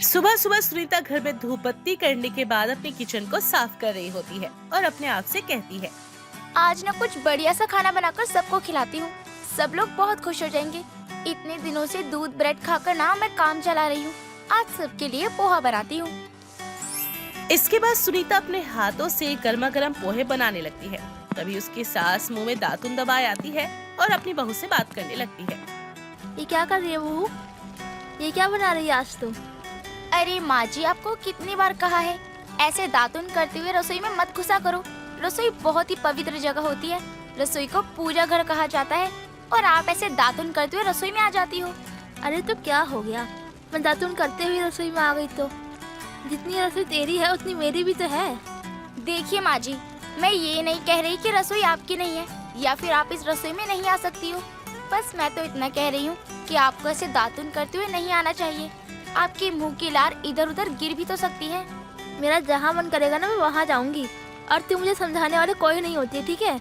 सुबह सुबह सुनीता घर में धूप बत्ती करने के बाद अपने किचन को साफ कर रही होती है और अपने आप से कहती है, आज ना कुछ बढ़िया सा खाना बनाकर सबको खिलाती हूँ। सब लोग बहुत खुश हो जाएंगे। इतने दिनों से दूध ब्रेड खाकर ना मैं काम चला रही हूँ। आज सबके लिए पोहा बनाती हूँ। इसके बाद सुनीता अपने हाथों से गर्मा गर्म पोहे बनाने लगती है। तभी उसकी सास मुंह में दातुन दबाए आती है और अपनी बहू से बात करने लगती है। ये क्या कर रही है बहू? ये क्या बना रही है आज तुम? अरे माँ जी, आपको कितनी बार कहा है, ऐसे दातुन करते हुए रसोई में मत घुसा करो। रसोई बहुत ही पवित्र जगह होती है। रसोई को पूजा घर कहा जाता है और आप ऐसे दातुन करते हुए रसोई में आ जाती हो। अरे तो क्या हो गया? मैं दातुन करते हुए रसोई में आ गई तो जितनी रसोई तेरी है उतनी मेरी भी तो है। देखिए माँ जी, मैं ये नहीं कह रही कि रसोई आपकी नहीं है या फिर आप इस रसोई में नहीं आ सकती हो। बस मैं तो इतना कह रही हूँ कि आपको ऐसे दातुन करते हुए नहीं आना चाहिए। आपके मुंह की लार इधर उधर गिर भी तो सकती है। मेरा जहाँ मन करेगा ना मैं वहाँ जाऊंगी और तू मुझे समझाने वाले कोई नहीं होती, ठीक है?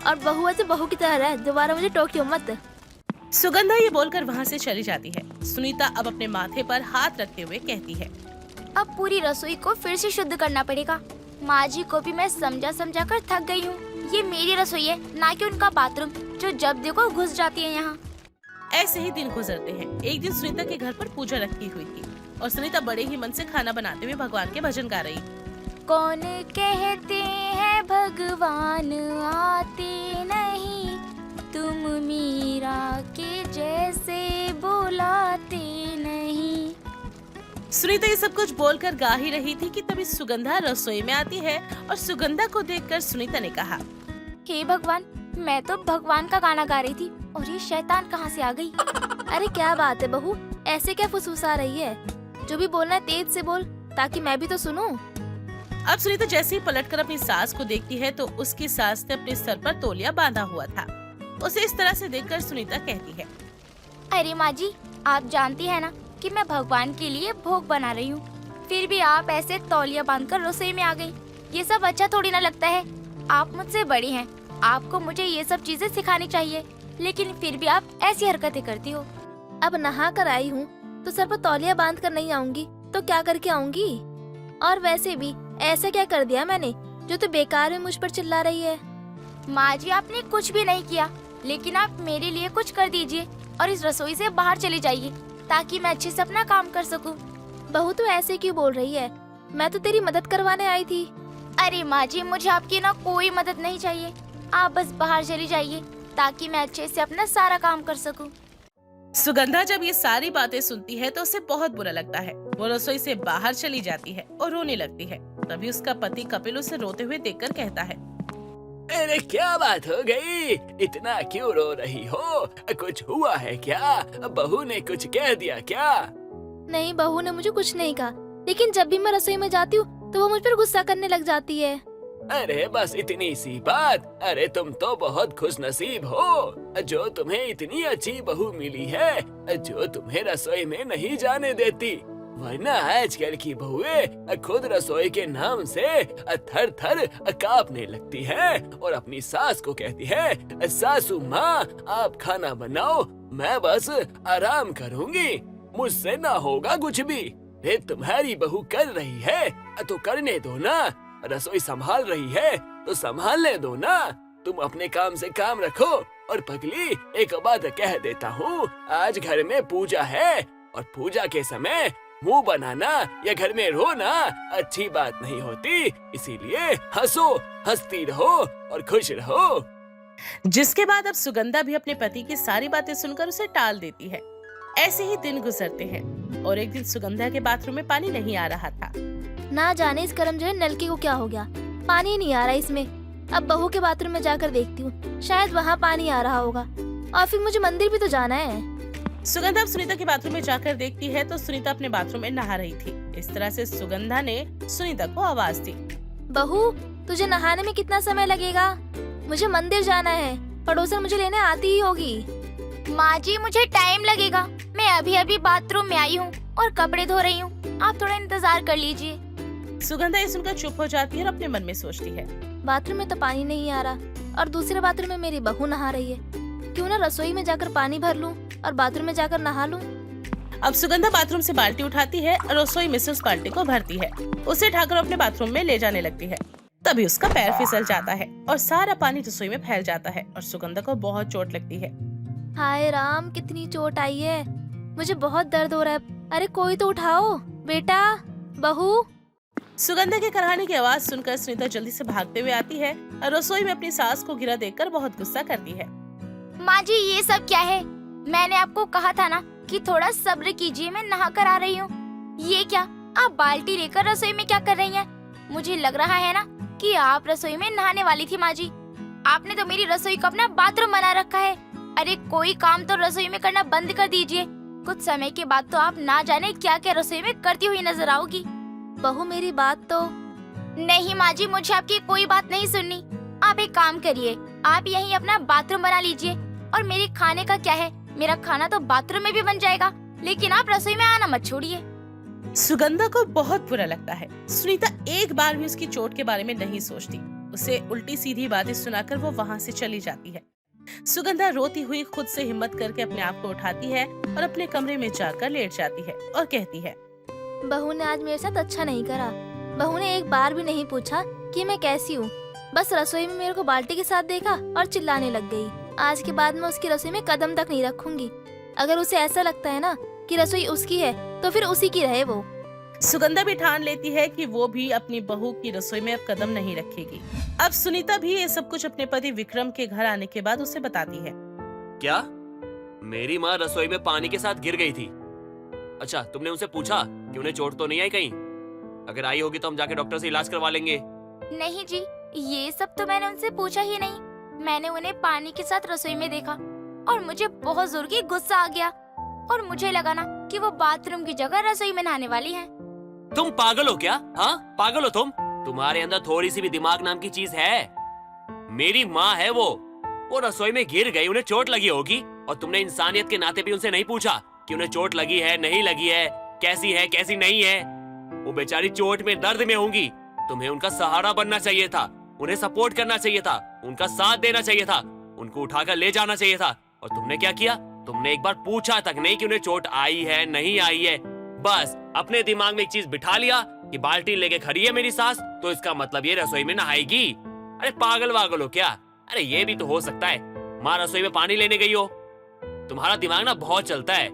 और बहू ऐसे बहू की तरह रह, दोबारा मुझे टोकियो मत। सुगंधा ये बोलकर वहाँ से चली जाती है। सुनीता अब अपने माथे पर हाथ रखते हुए कहती है, अब पूरी रसोई को फिर से शुद्ध करना पड़ेगा। माँ जी को भी मैं समझा समझा कर थक गई हूँ। ये मेरी रसोई है, ना कि उनका बाथरूम, जो जब देखो घुस जाती है यहाँ। ऐसे ही दिन गुजरते हैं। एक दिन सुनीता के घर पर पूजा रखी हुई थी और सुनीता बड़े ही मन से खाना बनाते हुए भगवान के भजन गा रही। कौन कहते हैं भगवान आते नहीं, तुम मीरा के जैसे बुलाते नहीं। सुनीता ये सब कुछ बोलकर गा ही रही थी कि तभी सुगंधा रसोई में आती है और सुगंधा को देखकर सुनीता ने कहा, हे भगवान, मैं तो भगवान का गाना गा रही थी और ये शैतान कहाँ से आ गई? अरे क्या बात है बहू, ऐसे क्या फुसफुसा रही है? जो भी बोलना है तेज से बोल ताकि मैं भी तो सुनूं। अब सुनीता जैसे ही पलटकर अपनी सास को देखती है तो उसकी सास ने अपने सर पर तौलिया बांधा हुआ था। उसे इस तरह से देखकर सुनीता कहती है, अरे माँ जी, आप जानती है ना कि मैं भगवान के लिए भोग बना रही हूँ, फिर भी आप ऐसे तौलिया बांधकर रसोई में आ गई। ये सब अच्छा थोड़ी ना लगता है। आप मुझसे बड़ी हैं, आपको मुझे ये सब चीजें सिखानी चाहिए, लेकिन फिर भी आप ऐसी हरकतें करती हो। अब नहा कर आई हूँ तो सर पर तौलिया बांध कर नहीं आऊंगी तो क्या करके आऊंगी? और वैसे भी ऐसा क्या कर दिया मैंने जो तो बेकार में मुझ पर चिल्ला रही है? माँ जी, आपने कुछ भी नहीं किया, लेकिन आप मेरे लिए कुछ कर दीजिए और इस रसोई से बाहर चली जाइए ताकि मैं अच्छे से अपना काम कर सकूं। बहू तो ऐसे क्यों बोल रही है? मैं तो तेरी मदद करवाने आई थी। अरे माँ जी, मुझे आपकी ना कोई मदद नहीं चाहिए। आप बस बाहर चली जाइए ताकि मैं अच्छे से अपना सारा काम कर सकूं। सुगंधा जब ये सारी बातें सुनती है तो उसे बहुत बुरा लगता है। वो रसोई से बाहर चली जाती है और रोने लगती है। तभी उसका पति कपिल उसे रोते हुए देखकर कहता है, अरे क्या बात हो गई? इतना क्यों रो रही हो? कुछ हुआ है क्या? बहू ने कुछ कह दिया क्या? नहीं, बहू ने मुझे कुछ नहीं कहा, लेकिन जब भी मैं रसोई में जाती हूँ तो वो मुझ पर गुस्सा करने लग जाती है। अरे बस इतनी सी बात। अरे तुम तो बहुत खुश नसीब हो जो तुम्हें इतनी अच्छी बहू मिली है जो तुम्हें रसोई में नहीं जाने देती, वरना आजकल की बहुएं खुद रसोई के नाम से थर थर कांपने लगती हैं और अपनी सास को कहती है, सासू माँ आप खाना बनाओ, मैं बस आराम करूँगी, मुझसे ना होगा कुछ भी। ये तुम्हारी बहू कर रही है तो करने दो ना, रसोई संभाल रही है तो संभालने दो ना। तुम अपने काम से काम रखो। और पगली, एक बात कह देता हूँ, आज घर में पूजा है और पूजा के समय मुंह बनाना या घर में रोना अच्छी बात नहीं होती, इसीलिए हंसो, हंसती रहो और खुश रहो। जिसके बाद अब सुगंधा भी अपने पति की सारी बातें सुनकर उसे टाल देती है। ऐसे ही दिन गुजरते हैं और एक दिन सुगंधा के बाथरूम में पानी नहीं आ रहा था। ना जाने इस करम जो है नलके को क्या हो गया, पानी नहीं आ रहा इसमें। अब बहू के बाथरूम में जाकर देखती हूँ, शायद वहाँ पानी आ रहा होगा। और फिर मुझे मंदिर भी तो जाना है। सुगंधा अब सुनीता के बाथरूम में जाकर देखती है तो सुनीता अपने बाथरूम में नहा रही थी। इस तरह से सुगंधा ने सुनीता को आवाज दी, बहू तुझे नहाने में कितना समय लगेगा? मुझे मंदिर जाना है, पड़ोसन मुझे लेने आती ही होगी। माँ जी, मुझे टाइम लगेगा, मैं अभी अभी बाथरूम में आई हूँ और कपड़े धो रही हूँ, आप थोड़ा इंतजार कर लीजिए। सुगंधा ये सुनकर चुप हो जाती है और अपने मन में सोचती है, बाथरूम में तो पानी नहीं आ रहा और दूसरे बाथरूम में मेरी बहू नहा रही है। क्यों ना रसोई में जाकर पानी भर लूं और बाथरूम में जाकर नहा लूं। अब सुगंधा बाथरूम से बाल्टी उठाती है और रसोई में से उस बाल्टी को भरती है। उसे उठाकर अपने बाथरूम में ले जाने लगती है। तभी उसका पैर फिसल जाता है और सारा पानी रसोई में फैल जाता है और सुगंधा को बहुत चोट लगती है। हाय राम, कितनी चोट आई है, मुझे बहुत दर्द हो रहा है। अरे कोई तो उठाओ, बेटा, बहू। सुगंधा के कराहने की आवाज सुनकर सुनीता जल्दी से भागते हुए आती है और रसोई में अपनी सास को गिरा देखकर बहुत गुस्सा करती है। माँ जी, ये सब क्या है? मैंने आपको कहा था ना कि थोड़ा सब्र कीजिए, मैं नहा कर आ रही हूँ। ये क्या, आप बाल्टी लेकर रसोई में क्या कर रही हैं? मुझे लग रहा है ना कि आप रसोई में नहाने वाली थी। माँ जी, आपने तो मेरी रसोई को अपना बाथरूम बना रखा है। अरे कोई काम तो रसोई में करना बंद कर दीजिए। कुछ समय के बाद तो आप ना जाने क्या क्या रसोई में करती हुई नजर आओगी। बहू मेरी बात तो। नहीं माँ जी, मुझे आपकी कोई बात नहीं सुननी। आप एक काम करिए, आप यहीं अपना बाथरूम बना लीजिए। और मेरे खाने का क्या है, मेरा खाना तो बाथरूम में भी बन जाएगा, लेकिन आप रसोई में आना मत छोड़िए। सुगंधा को बहुत बुरा लगता है। सुनीता एक बार भी उसकी चोट के बारे में नहीं सोचती। उसे उल्टी सीधी बातें सुनाकर वो वहाँ से चली जाती है। सुगंधा रोती हुई खुद से हिम्मत करके अपने आप को उठाती है और अपने कमरे में जाकर लेट जाती है और कहती है, बहू ने आज मेरे साथ अच्छा नहीं करा। बहू ने एक बार भी नहीं पूछा कि मैं कैसी हूँ, बस रसोई में मेरे को बाल्टी के साथ देखा और चिल्लाने लग गई। आज के बाद मैं उसकी रसोई में कदम तक नहीं रखूंगी। अगर उसे ऐसा लगता है ना कि रसोई उसकी है तो फिर उसी की रहे वो। सुगंधा भी ठान लेती है कि वो भी अपनी बहू की रसोई में अब कदम नहीं रखेगी। अब सुनीता भी ये सब कुछ अपने पति विक्रम के घर आने के बाद उसे बताती है। क्या? मेरी माँ रसोई में पानी के साथ गिर गई थी? अच्छा, तुमने उनसे पूछा कि उन्हें चोट तो नहीं आई कहीं? अगर आई होगी तो हम जाके डॉक्टर से इलाज करवा लेंगे। नहीं जी, ये सब तो मैंने उनसे पूछा ही नहीं। मैंने उन्हें पानी के साथ रसोई में देखा और मुझे बहुत जोर की गुस्सा आ गया और मुझे लगा ना कि वो बाथरूम की जगह रसोई में नहाने वाली हैं। तुम पागल हो क्या? हाँ, पागल हो तुम? तुम्हारे अंदर थोड़ी सी भी दिमाग नाम की चीज है? मेरी माँ है वो रसोई में गिर गई, उन्हें चोट लगी होगी और तुमने इंसानियत के नाते भी उनसे नहीं पूछा कि उन्हें चोट लगी है, नहीं लगी है, कैसी नहीं है। वो बेचारी चोट में, दर्द में होंगी। तुम्हें उनका सहारा बनना चाहिए था, उन्हें सपोर्ट करना चाहिए था, उनका साथ देना चाहिए था, उनको उठाकर ले जाना चाहिए था। और तुमने क्या किया? तुमने एक बार पूछा तक नहीं कि उन्हें चोट आई है, नहीं आई है। बस अपने दिमाग में एक चीज बिठा लिया कि बाल्टी लेके खड़ी है मेरी सास, तो इसका मतलब ये रसोई में नहाएगी। अरे पागल वागल हो क्या? अरे ये भी तो हो सकता है माँ रसोई में पानी लेने गई हो। तुम्हारा दिमाग ना बहुत चलता है,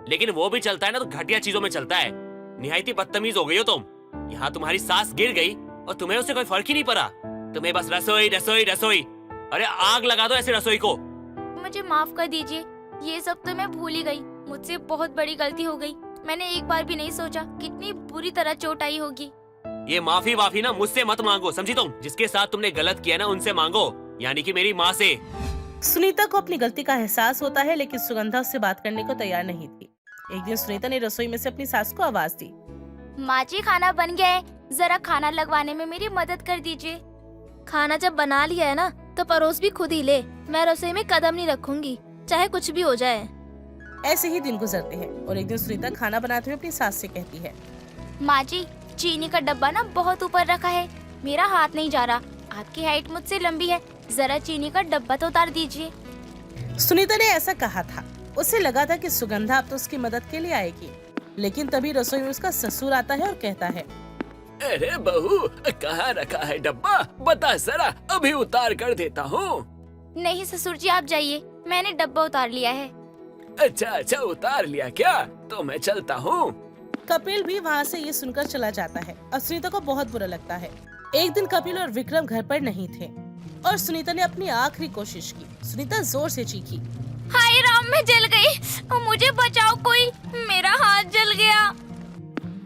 लेकिन वो भी चलता है ना तो घटिया चीजों में चलता है। निहायती बदतमीज हो गई हो तुम। यहाँ तुम्हारी सास गिर गई और तुम्हें उससे कोई फर्क ही नहीं पड़ा। तुम्हें बस रसोई रसोई रसोई। अरे आग लगा दो ऐसी रसोई को। मुझे माफ कर दीजिए, ये सब तो मैं भूल ही गई। मुझसे बहुत बड़ी गलती हो गई। मैंने एक बार भी नहीं सोचा कितनी बुरी तरह चोट आई होगी। ये माफी वाफी ना मुझसे मत मांगो, समझी तुम? जिसके साथ तुमने गलत किया ना उनसे मांगो, यानी कि मेरी माँ से। सुनीता को अपनी गलती का एहसास होता है, लेकिन सुगंधा उससे बात करने को तैयार नहीं थी। एक दिन सुनीता ने रसोई में से अपनी सास को आवाज दी, माँ जी, खाना बन गया है, जरा खाना लगवाने में मेरी मदद कर दीजिए। खाना जब बना लिया है ना तो परोस भी खुद ही ले। मैं रसोई में कदम नहीं रखूंगी, चाहे कुछ भी हो जाए। ऐसे ही दिन गुजरते हैं और एक दिन सुनीता खाना बनाते हुए अपनी सास से कहती है, माँ जी, चीनी का डब्बा ना बहुत ऊपर रखा है, मेरा हाथ नहीं जा रहा। आपकी हाइट मुझसे लंबी है, जरा चीनी का डब्बा तो उतार दीजिए। सुनीता ने ऐसा कहा था। उसे लगा था कि सुगंधा अब तो उसकी मदद के लिए आएगी, लेकिन तभी रसोई में उसका ससुर आता है और कहता है, अरे बहू, कहाँ रखा है डब्बा? बता जरा, अभी उतार कर देता हूँ। नहीं ससुर जी, आप जाइए, मैंने डब्बा उतार लिया है। अच्छा, उतार लिया क्या? तो मैं चलता हूँ। कपिल भी वहाँ से ये सुनकर चला जाता है और सुनीता को बहुत बुरा लगता है। एक दिन कपिल और विक्रम घर पर नहीं थे और सुनीता ने अपनी आखिरी कोशिश की। सुनीता जोर से चीखी, हाय राम, मैं जल गई, मुझे बचाओ कोई, मेरा हाथ जल गया।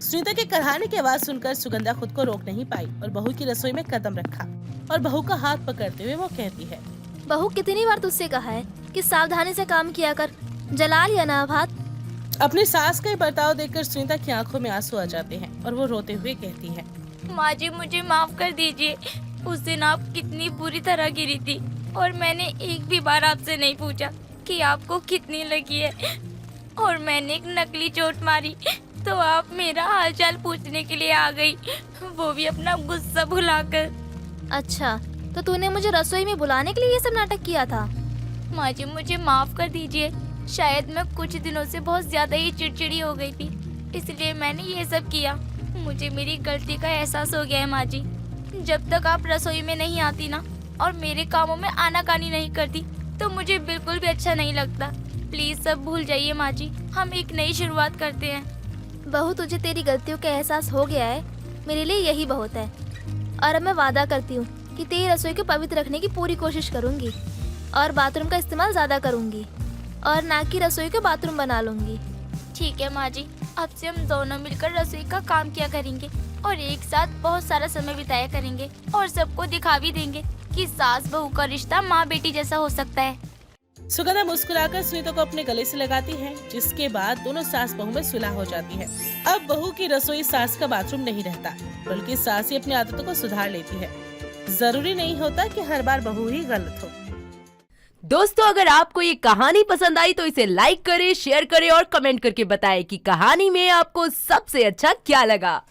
सुनीता के कराहने की आवाज सुनकर सुगंधा खुद को रोक नहीं पाई और बहू की रसोई में कदम रखा और बहू का हाथ पकड़ते हुए वो कहती है, बहू, कितनी बार तुझसे कहा है कि सावधानी से काम किया कर, जला लिया ना अब हाथ। अपनी सास का बर्ताव देखकर सुनीता की आंखों में आंसू आ जाते हैं और वो रोते हुए कहती है, माँ जी, मुझे माफ कर दीजिए। उस दिन आप कितनी बुरी तरह गिरी थी और मैंने एक भी बार आपसे नहीं पूछा कि आपको कितनी लगी है, और मैंने एक नकली चोट मारी तो आप मेरा हालचाल पूछने के लिए आ गई, वो भी अपना गुस्सा भुलाकर। अच्छा, तो तूने मुझे रसोई में बुलाने के लिए ये सब नाटक किया था? माँ जी, मुझे माफ कर दीजिए, शायद मैं कुछ दिनों से बहुत ज्यादा ही चिड़चिड़ी हो गई थी, इसलिए मैंने ये सब किया। मुझे मेरी गलती का एहसास हो गया है माँ जी। जब तक आप रसोई में नहीं आती ना और मेरे कामों में आनाकानी नहीं करती तो मुझे बिल्कुल भी अच्छा नहीं लगता। प्लीज सब भूल जाइए माँ जी, हम एक नई शुरुआत करते हैं। बहू, तुझे तेरी गलतियों का एहसास हो गया है, मेरे लिए यही बहुत है। और अब मैं वादा करती हूँ कि तेरी रसोई को पवित्र रखने की पूरी कोशिश करूँगी और बाथरूम का इस्तेमाल ज़्यादा करूँगी और ना कि रसोई को बाथरूम बना लूँगी। ठीक है माँ जी, अब से हम दोनों मिलकर रसोई का काम किया करेंगे और एक साथ बहुत सारा समय बिताया करेंगे और सबको दिखा भी देंगे कि सास बहू का रिश्ता माँ बेटी जैसा हो सकता है। सुगंधा मुस्कुराकर सुनीता को अपने गले से लगाती है, जिसके बाद दोनों सास बहू में सुलह हो जाती है। अब बहू की रसोई सास का बाथरूम नहीं रहता, बल्कि सास ही अपनी आदतों को सुधार लेती है। जरूरी नहीं होता कि हर बार बहू ही गलत हो। दोस्तों, अगर आपको ये कहानी पसंद आई तो इसे लाइक करें, शेयर करें और कमेंट करके बताएं कि कहानी में आपको सबसे अच्छा क्या लगा।